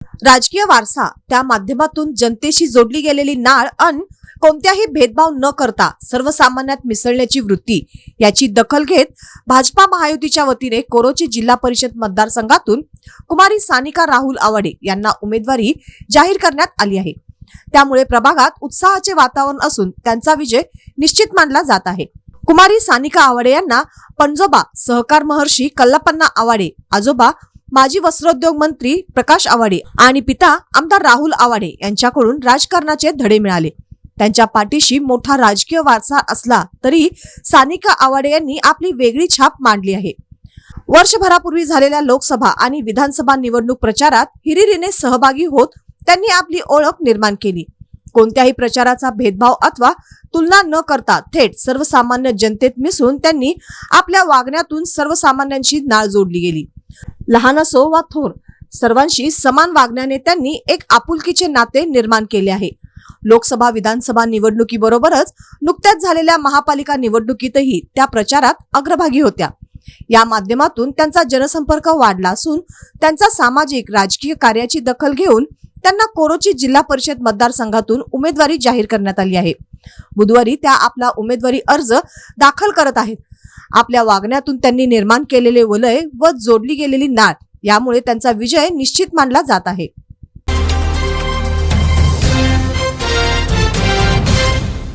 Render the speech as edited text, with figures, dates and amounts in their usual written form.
राजकीय वारसा त्या माध्यमातून जनतेशी जोडली गेलेली नाळ अन कोणत्याही भेदभाव न करता सर्वसामान्यात मिसळण्याची वृत्ती याची दखल घेत भाजपा महायुतीच्या वतीने कोरोची जिल्हा परिषद मतदारसंघातून कुमारी सानिका राहुल आवाडे यांना उमेदवारी जाहीर करण्यात आली आहे। त्यामुळे प्रभागात उत्साहाचे वातावरण असून त्यांचा विजय निश्चित मानला जात आहे। कुमारी सानिका आवाडे यांना पणजोबा सहकार महर्षी कल्लप्पा आवाडे, आजोबा माजी वस्त्रोद्योग मंत्री प्रकाश आवाडे आणि पिता आमदार राहुल आवाडे यांच्याकडून राजकारणाचे धडे मिळाले। त्यांच्या पाठीशी मोठा राजकीय वारसा असला तरी सानिका आवाडे यांनी आपली वेगळी छाप मांडली आहे। वर्षभरापूर्वी झालेल्या लोकसभा आणि विधानसभा निवडणूक प्रचारात हिरिरीने सहभागी होत त्यांनी आपली ओळख निर्माण केली। कोणत्याही प्रचाराचा भेदभाव अथवा तुलना न करता थेट सर्वसामान्य जनतेत मिसळून त्यांनी आपल्या वागण्यातून सर्वसामान्यांची नाळ जोडली गेली। लहान असो वा थोर सर्वांशी समान वागण्याने त्यांनी एक आपुलकीचे नाते निर्माण केले आहे। लोकसभा विधानसभा निवडणुकीबरोबरच नुकत्याच झालेल्या महापालिका निवडणुकीतही त्या प्रचारात अग्रभागी होत्या। या माध्यमातून त्यांचा जनसंपर्क वाढला असून त्यांचा सामाजिक राजकीय कार्याची दखल घेऊन त्यांना कोरोची जिल्हा परिषद मतदारसंघातून उमेदवारी जाहीर करण्यात आली आहे। बुधवारी त्या आपला उमेदवारी अर्ज दाखल करत आहेत। आपल्या वागण्यातून त्यांनी निर्माण केलेले वलय व जोडली गेलेली नाळ यामुळे त्यांचा विजय निश्चित मानला जात आहे।